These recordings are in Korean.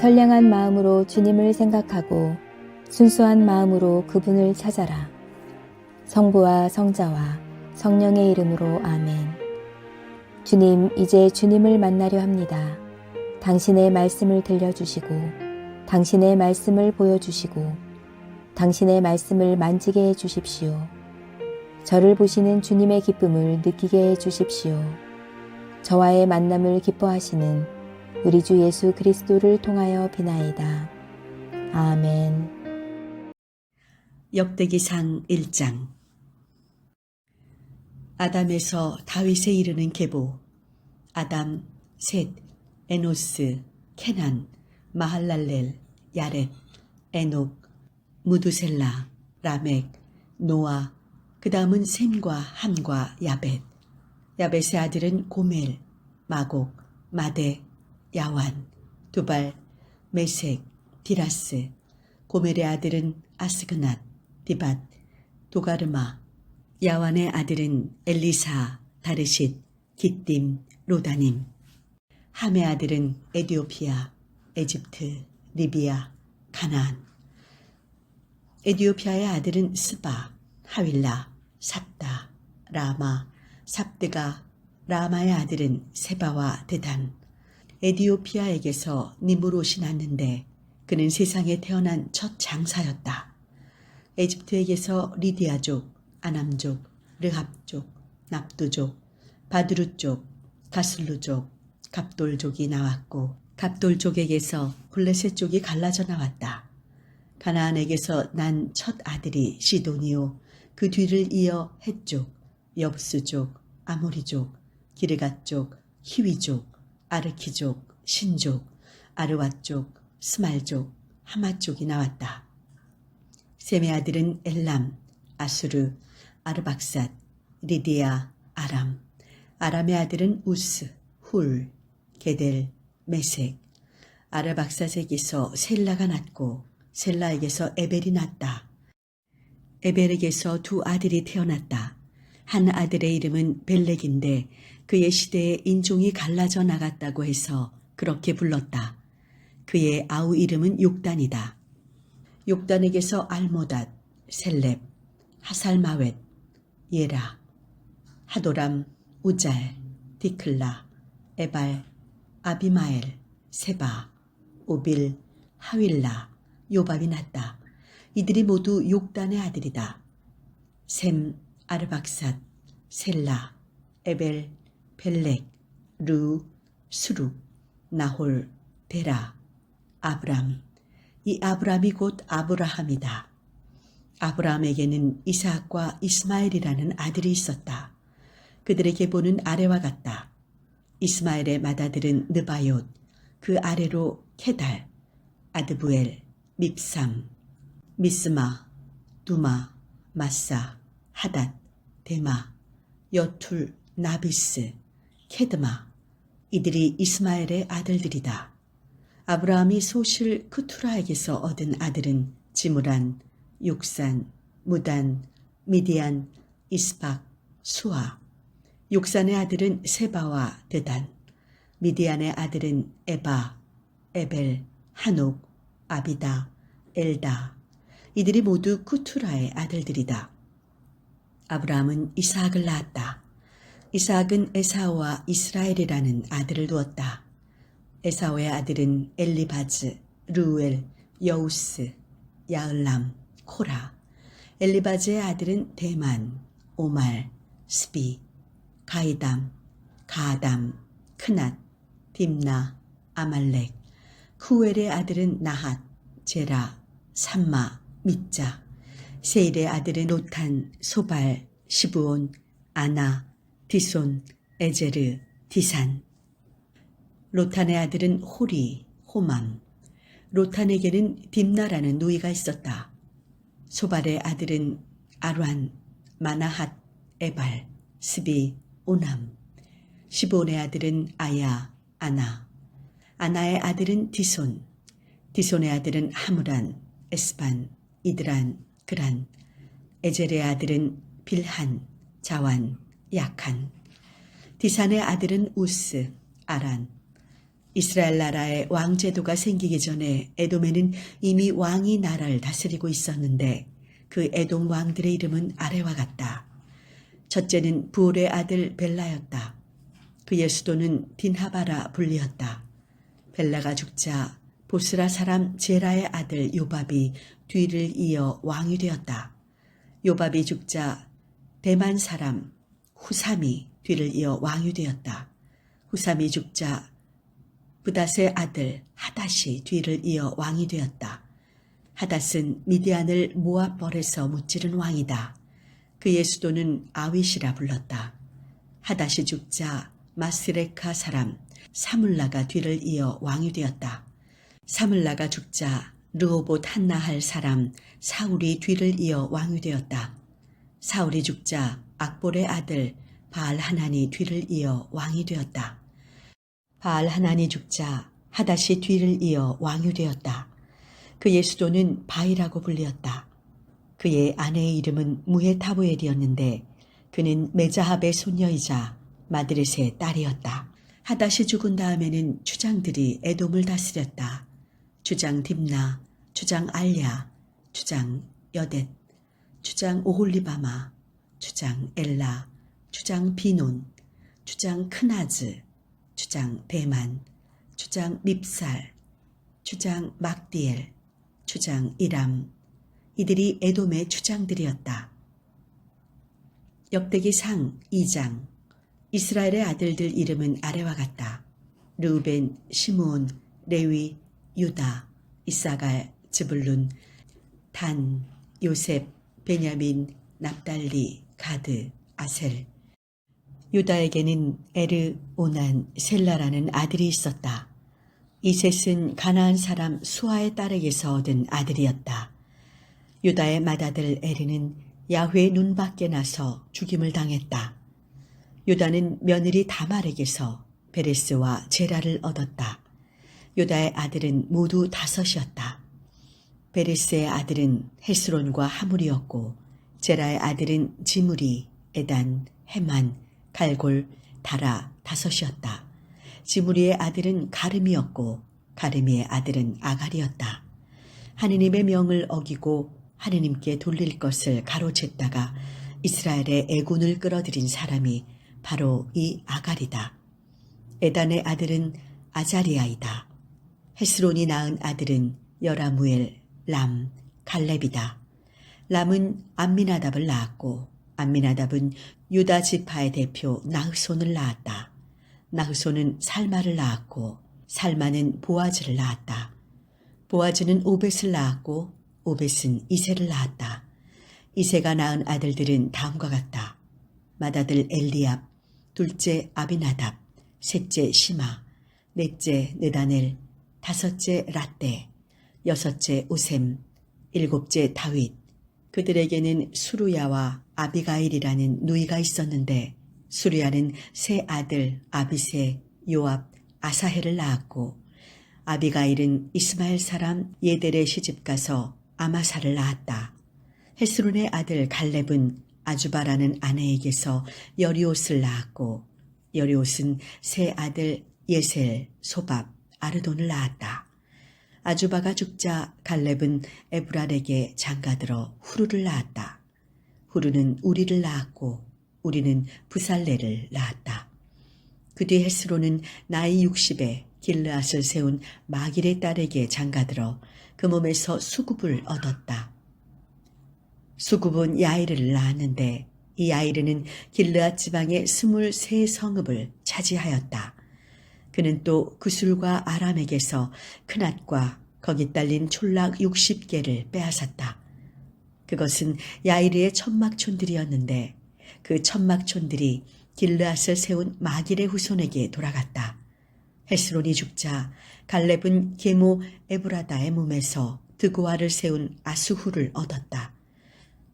선량한 마음으로 주님을 생각하고 순수한 마음으로 그분을 찾아라. 성부와 성자와 성령의 이름으로 아멘. 주님, 이제 주님을 만나려 합니다. 당신의 말씀을 들려주시고 당신의 말씀을 보여주시고 당신의 말씀을 만지게 해주십시오. 저를 보시는 주님의 기쁨을 느끼게 해주십시오. 저와의 만남을 기뻐하시는 우리 주 예수 그리스도를 통하여 비나이다. 아멘. 역대기상 1장. 아담에서 다윗에 이르는 계보. 아담, 셋, 에노스, 케난, 마할랄렐, 야렛, 에녹, 무두셀라, 라멕, 노아, 그 다음은 셈과 함과 야벳. 야벳의 아들은 고멜, 마곡, 마대, 야완, 두발, 메색, 디라스. 고멜의 아들은 아스그낫, 디밧, 도가르마. 야완의 아들은 엘리사, 다르쉿, 기띔, 로다님. 함의 아들은 에디오피아, 에집트, 리비아, 가나안. 에디오피아의 아들은 스바, 하윌라, 삽다, 라마, 삽드가. 라마의 아들은 세바와 데단. 에디오피아에게서 니므롯이 났는데 그는 세상에 태어난 첫 장사였다. 에집트에게서 리디아족, 아남족, 르합족, 납두족, 바드루족, 가슬루족, 갑돌족이 나왔고 갑돌족에게서 블레셋족이 갈라져 나왔다. 가나안에게서 난 첫 아들이 시돈이요, 그 뒤를 이어 헷족, 여부스족, 아모리족, 기르갓족, 히위족, 아르키족, 신족, 아르왓족, 스말족, 하마족이 나왔다. 셈의 아들은 엘람, 아수르, 아르박삿, 리디아, 아람. 아람의 아들은 우스, 훌, 게델, 메색. 아르박삿에게서 셀라가 났고 셀라에게서 에벨이 났다. 에벨에게서 두 아들이 태어났다. 한 아들의 이름은 벨렉인데 그의 시대에 인종이 갈라져 나갔다고 해서 그렇게 불렀다. 그의 아우 이름은 욕단이다. 욕단에게서 알모닷, 셀렙, 하살마웻, 예라, 하도람, 우잘, 디클라, 에발, 아비마엘, 세바, 오빌, 하윌라, 요밥이 났다. 이들이 모두 욕단의 아들이다. 셈, 아르박삿, 셀라, 에벨, 벨렉, 루, 수룩, 나홀, 데라, 아브람. 이 아브람이 곧 아브라함이다. 아브라함에게는 이삭과 이스마엘이라는 아들이 있었다. 그들의 계보는 아래와 같다. 이스마엘의 맏아들은 느바옅, 그 아래로 케달, 아드부엘, 밉삼, 미스마, 두마, 마사, 하닷, 데마, 여툴, 나비스, 케드마. 이들이 이스마엘의 아들들이다. 아브라함이 소실 크투라에게서 얻은 아들은 지므란, 욕산, 무단, 미디안, 이스박, 수아. 욕산의 아들은 세바와 드단. 미디안의 아들은 에바, 에벨, 한옥, 아비다, 엘다. 이들이 모두 쿠투라의 아들들이다. 아브라함은 이삭을 낳았다. 이삭은 에사오와 이스라엘이라는 아들을 두었다. 에사오의 아들은 엘리바즈, 르우엘, 여우스, 야을람, 코라. 엘리바즈의 아들은 대만, 오말, 스비, 가이담, 가담, 크낫, 딥나, 아말렉. 후엘의 아들은 나핫, 제라, 삼마, 밑자. 세일의 아들은 노탄, 소발, 시브온, 아나, 디손, 에제르, 디산. 로탄의 아들은 호리, 호맘. 로탄에게는 딥나라는 누이가 있었다. 소발의 아들은 아란, 마나핫, 에발, 스비, 오남. 시브온의 아들은 아야, 아나. 아나의 아들은 디손. 디손의 아들은 하무란, 에스반, 이드란, 그란. 에젤의 아들은 빌한, 자완, 약한. 디산의 아들은 우스, 아란. 이스라엘 나라에 왕제도가 생기기 전에 에돔에는 이미 왕이 나라를 다스리고 있었는데 그 에돔 왕들의 이름은 아래와 같다. 첫째는 부올의 아들 벨라였다. 그의 수도는 딘하바라 불리었다. 벨라가 죽자 보스라 사람 제라의 아들 요밥이 뒤를 이어 왕이 되었다. 요밥이 죽자 대만 사람 후삼이 뒤를 이어 왕이 되었다. 후삼이 죽자 부닷의 아들 하닷이 뒤를 이어 왕이 되었다. 하닷은 미디안을 모압벌에서 무찌른 왕이다. 그의 수도는 아윗이라 불렀다. 하닷이 죽자 마스레카 사람 사물라가 뒤를 이어 왕이 되었다. 사물라가 죽자 르호봇 한나할 사람 사울이 뒤를 이어 왕이 되었다. 사울이 죽자 악볼의 아들 바알 하난이 뒤를 이어 왕이 되었다. 바알 하난이 죽자 하닷이 뒤를 이어 왕이 되었다. 그의 수도는 바이라고 불리었다. 그의 아내의 이름은 무헤타부엘이었는데 그는 메자합의 손녀이자 마드렛의 딸이었다. 하닷이 죽은 다음에는 주장들이 에돔을 다스렸다. 주장 딥나, 주장 알야, 주장 여댓, 주장 오홀리바마, 주장 엘라, 주장 비논, 주장 크나즈, 주장 대만, 주장 밉살, 주장 막디엘, 주장 이람, 이들이 에돔의 주장들이었다. 역대기상 2장. 이스라엘의 아들들 이름은 아래와 같다. 르우벤, 시므온, 레위, 유다, 이사갈, 즈불룬, 단, 요셉, 베냐민, 납달리, 가드, 아셀. 유다에게는 에르, 오난, 셀라라는 아들이 있었다. 이셋은 가나안 사람 수아의 딸에게서 얻은 아들이었다. 유다의 맏아들 에르는 야훼의 눈 밖에 나서 죽임을 당했다. 유다는 며느리 다말에게서 베레스와 제라를 얻었다. 유다의 아들은 모두 5이었다. 베레스의 아들은 헤스론과 하물이었고 제라의 아들은 지므리, 에단, 헤만, 갈골, 다라 5이었다. 지므리의 아들은 가르미였고 가르미의 아들은 아갈이었다. 하느님의 명을 어기고 하느님께 돌릴 것을 가로챘다가 이스라엘의 애군을 끌어들인 사람이 바로 이 아갈이다. 에단의 아들은 아자리아이다. 헤스론이 낳은 아들은 여라무엘, 람, 갈렙이다. 람은 암미나답을 낳았고 암미나답은 유다 지파의 대표 나흐손을 낳았다. 나흐손은 살마를 낳았고 살마는 보아즈를 낳았다. 보아즈는 오벳을 낳았고 오벳은 이세를 낳았다. 이세가 낳은 아들들은 다음과 같다. 맏아들 엘리압, 둘째 아비나답, 셋째 시마, 넷째 느다넬, 다섯째 라떼, 여섯째 오셈, 일곱째 다윗. 그들에게는 수루야와 아비가일이라는 누이가 있었는데 수루야는 세 아들 아비세, 요압, 아사헬을 낳았고 아비가일은 이스마엘 사람 예델의 시집가서 아마사를 낳았다. 헤스론의 아들 갈렙은 아주바라는 아내에게서 여리옷을 낳았고 여리옷은 세 아들 예셀, 소밥, 아르돈을 낳았다. 아주바가 죽자 갈렙은 에브랄에게 장가들어 후루를 낳았다. 후루는 우리를 낳았고 우리는 부살레를 낳았다. 그 뒤 헤스론은 나이 60에 길르앗을 세운 마길의 딸에게 장가들어 그 몸에서 수굽을 얻었다. 수굽은 야이르를 낳았는데 이 야이르는 길르앗 지방의 23성읍을 차지하였다. 그는 또 구술과 아람에게서 크낫과 거기 딸린 촌락 60개를 빼앗았다. 그것은 야이르의 천막촌들이었는데 그 천막촌들이 길르앗을 세운 마길의 후손에게 돌아갔다. 헤스론이 죽자 갈렙은 계모 에브라다의 몸에서 드고아를 세운 아수후를 얻었다.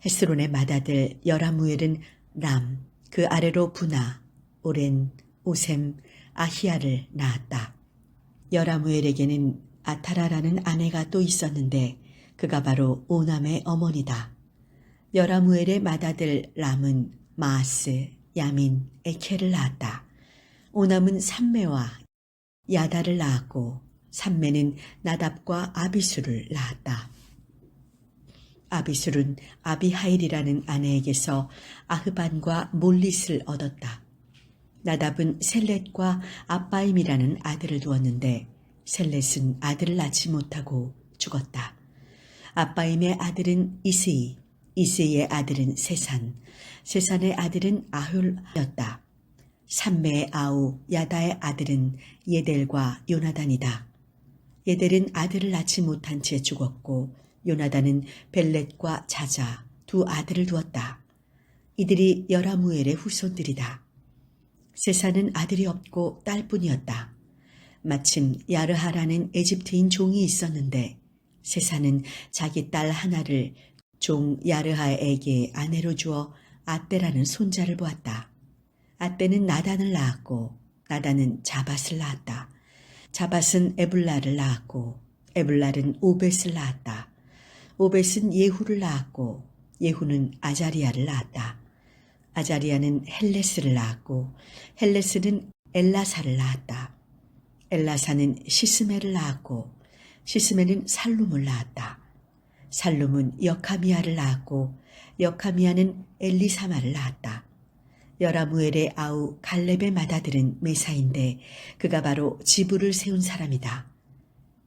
헤스론의 맏아들 여라무엘은 람, 그 아래로 부나, 오렌, 오셈, 아히야를 낳았다. 여라무엘에게는 아타라라는 아내가 또 있었는데 그가 바로 오남의 어머니다. 여라무엘의 맏아들 람은 마아스, 야민, 에케를 낳았다. 오남은 삼매와 야다를 낳았고 삼매는 나답과 아비수를 낳았다. 아비술은 아비하일이라는 아내에게서 아흐반과 몰릿을 얻었다. 나답은 셀렛과 아빠임이라는 아들을 두었는데 셀렛은 아들을 낳지 못하고 죽었다. 아빠임의 아들은 이스이, 이스이의 아들은 세산, 세산의 아들은 아훌였다. 삼매의 아우 야다의 아들은 예델과 요나단이다. 예델은 아들을 낳지 못한 채 죽었고 요나단은 벨렛과 자자 두 아들을 두었다. 이들이 여라무엘의 후손들이다. 세산은 아들이 없고 딸뿐이었다. 마침 야르하라는 에집트인 종이 있었는데 세산은 자기 딸 하나를 종 야르하에게 아내로 주어 아떼라는 손자를 보았다. 아떼는 나단을 낳았고 나단은 자밧을 낳았다. 자밧은 에불라를 낳았고 에불랄은 오벳을 낳았다. 오벳은 예후를 낳았고 예후는 아자리아를 낳았다. 아자리아는 헬레스를 낳았고 헬레스는 엘라사를 낳았다. 엘라사는 시스메를 낳았고 시스메는 살룸을 낳았다. 살룸은 여카미아를 낳았고 여카미아는 엘리사마를 낳았다. 여라무엘의 아우 갈렙의 맏아들은 메사인데 그가 바로 지부를 세운 사람이다.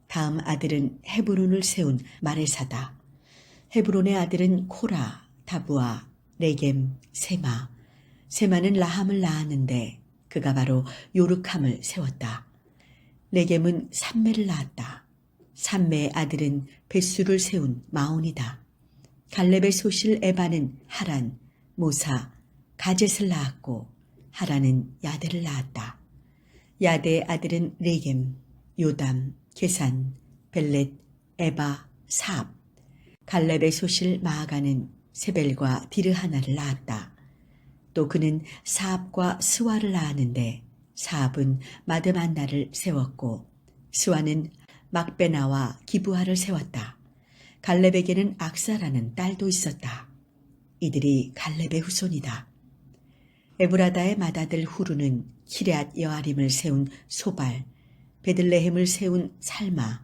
다음 아들은 헤브론을 세운 마레사다. 헤브론의 아들은 코라, 다부아, 레겜, 세마. 세마는 라함을 낳았는데 그가 바로 요르캄을 세웠다. 레겜은 삼매를 낳았다. 삼매의 아들은 벳수를 세운 마온이다. 갈렙의 소실 에바는 하란, 모사, 가젯을 낳았고 하란은 야데를 낳았다. 야데의 아들은 레겜, 요담, 게산, 벨렛, 에바, 사압. 갈렙의 소실 마아가는 세벨과 디르하나를 낳았다. 또 그는 사압과 스와를 낳았는데 사압은 마드만나를 세웠고 스와는 막베나와 기부하를 세웠다. 갈렙에게는 악사라는 딸도 있었다. 이들이 갈렙의 후손이다. 에브라다의 맏아들 후루는 키럇 여아림을 세운 소발, 베들레헴을 세운 살마,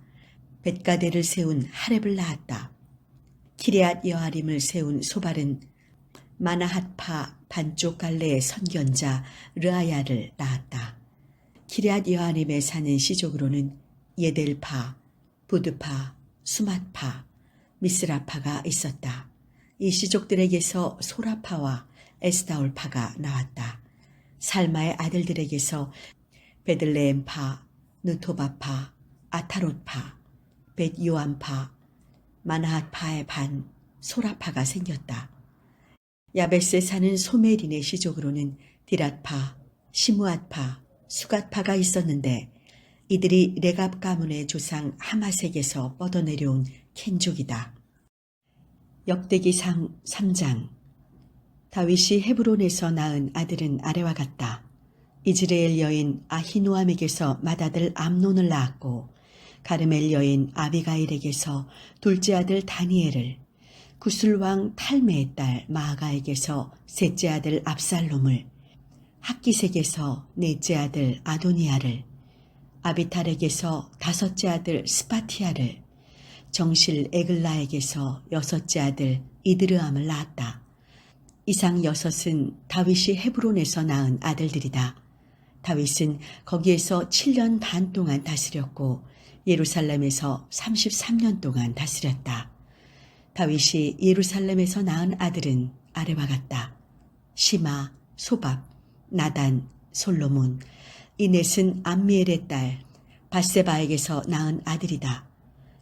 벳가데를 세운 하렙을 낳았다. 키럇 여아림을 세운 소발은 마나핫파 반쪽 갈래의 선견자 르아야를 낳았다. 키럇 여아림에 사는 시족으로는 예델파, 부드파, 수맛파, 미스라파가 있었다. 이 시족들에게서 소라파와 에스다올파가 나왔다. 살마의 아들들에게서 베들레헴파, 느토바파, 아타롯파, 벳요암파, 마나핫파의 반 소라파가 생겼다. 야베스에 사는 소메린의 시족으로는 디랏파, 시무앗파, 수갓파가 있었는데 이들이 레갑 가문의 조상 하마색에서 뻗어내려온 켄족이다. 역대기상 3장. 다윗이 헤브론에서 낳은 아들은 아래와 같다. 이즈레엘 여인 아히노암에게서 맏아들 암논을 낳았고 가르멜 여인 아비가일에게서 둘째 아들 다니엘을, 구술왕 탈메의 딸 마아가에게서 셋째 아들 압살롬을, 학기색에서 넷째 아들 아도니아를, 아비탈에게서 다섯째 아들 스파티아를, 정실 에글라에게서 여섯째 아들 이드르암을 낳았다. 이상 여섯은 다윗이 헤브론에서 낳은 아들들이다. 다윗은 거기에서 7년 반 동안 다스렸고 예루살렘에서 33년 동안 다스렸다. 다윗이 예루살렘에서 낳은 아들은 아래와 같다. 시마, 소밥, 나단, 솔로몬. 이 넷은 암미엘의 딸 바세바에게서 낳은 아들이다.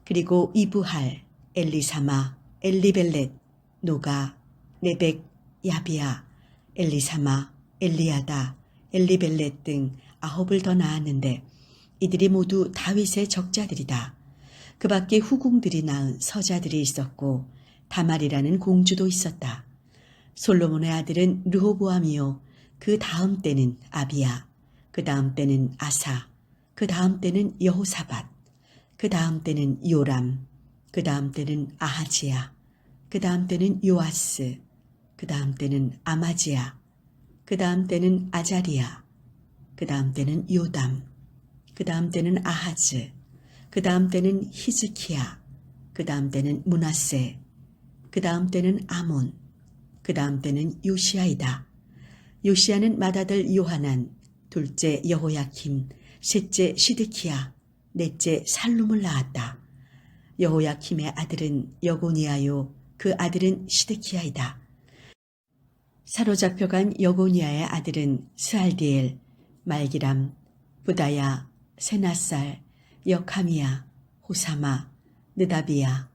그리고 이브할, 엘리사마, 엘리벨렛, 노가, 네벡, 야비야, 엘리사마, 엘리야다, 엘리벨렛 등 9을 더 낳았는데 이들이 모두 다윗의 적자들이다. 그 밖에 후궁들이 낳은 서자들이 있었고 다말이라는 공주도 있었다. 솔로몬의 아들은 르호보암이요, 그 다음 때는 아비야, 그 다음 때는 아사, 그 다음 때는 여호사밧, 그 다음 때는 요람, 그 다음 때는 아하지야, 그 다음 때는 요아스, 그 다음 때는 아마지야, 그 다음 때는 아자리야, 그 다음 때는 요담, 그 다음 때는 아하즈, 그 다음 때는 히즈키야, 그 다음 때는 므낫세, 그 다음 때는 아몬, 그 다음 때는 요시야이다. 요시야는 맏아들 요하난, 둘째 여호야킴, 셋째 시드키야, 넷째 살룸을 낳았다. 여호야킴의 아들은 여고니아요, 그 아들은 시드키야이다. 사로잡혀간 여고니아의 아들은 스알디엘, 말기람, 부다야, 세나살, 여카미야, 호사마, 느다비야.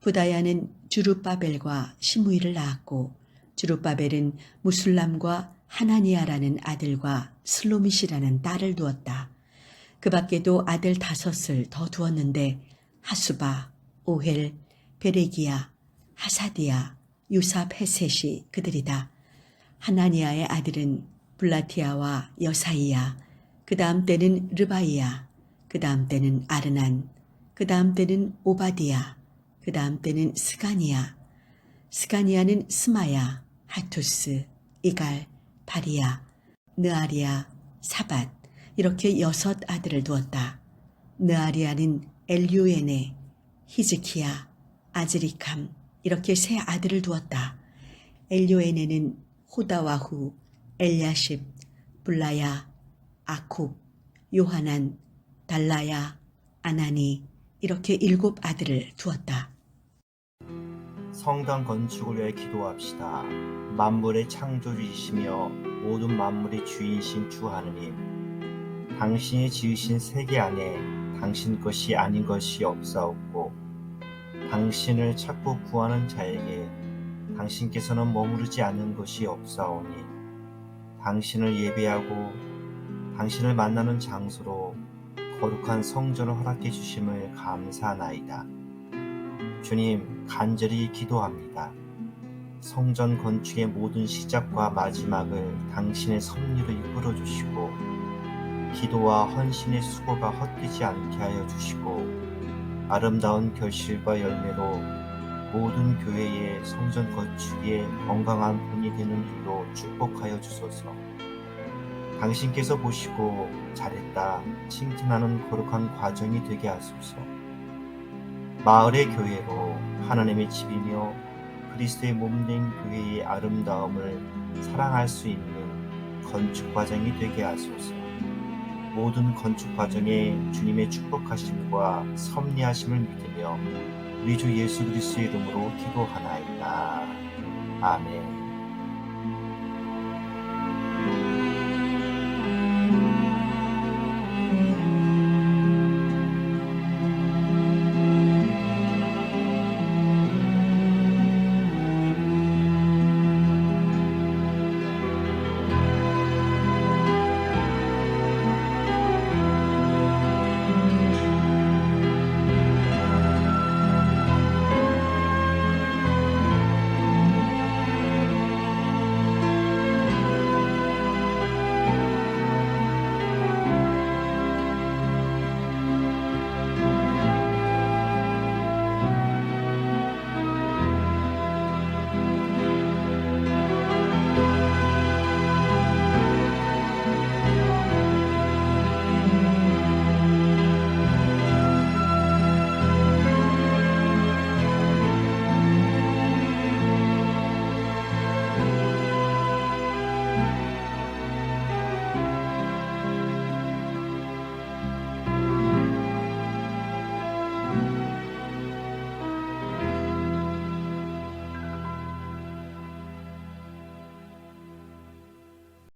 부다야는 주룹바벨과 시므이를 낳았고 주룹바벨은 무술람과 하나니아라는 아들과 슬로밋이라는 딸을 두었다. 그 밖에도 아들 5을 더 두었는데 하수바, 오헬, 베레기야, 하사디야, 유삽 헤셋이 그들이다. 하나니아의 아들은 블라티아와 여사이야, 그 다음 때는 르바이야, 그 다음 때는 아르난, 그 다음 때는 오바디야, 그 다음 때는 스가니야. 스가니아는 스마야, 하투스, 이갈, 바리야, 느아리야, 사밧 이렇게 6 아들을 두었다. 느아리아는 엘유에네, 히즈키야, 아즈리캄 이렇게 3 아들을 두었다. 엘요에네는 호다와후, 엘야십, 블라야, 아쿰, 요하난, 달라야, 아나니 이렇게 7 아들을 두었다. 성당 건축을 위해 기도합시다. 만물의 창조주이시며 모든 만물의 주인이신 주 하느님, 당신이 지으신 세계 안에 당신 것이 아닌 것이 없사옵고 당신을 찾고 구하는 자에게 당신께서는 머무르지 않는 것이 없사오니 당신을 예배하고 당신을 만나는 장소로 거룩한 성전을 허락해 주심을 감사하나이다. 주님, 간절히 기도합니다. 성전 건축의 모든 시작과 마지막을 당신의 섭리로 이끌어 주시고 기도와 헌신의 수고가 헛되지 않게 하여 주시고 아름다운 결실과 열매로 모든 교회의 성전 건축에 건강한 본이 되는 일로 축복하여 주소서. 당신께서 보시고 잘했다 칭찬하는 거룩한 과정이 되게 하소서. 마을의 교회로 하나님의 집이며 그리스도의 몸된 교회의 아름다움을 사랑할 수 있는 건축 과정이 되게 하소서. 모든 건축 과정에 주님의 축복하심과 섭리하심을 믿으며 우리 주 예수 그리스도의 이름으로 기도하나이다. 아멘.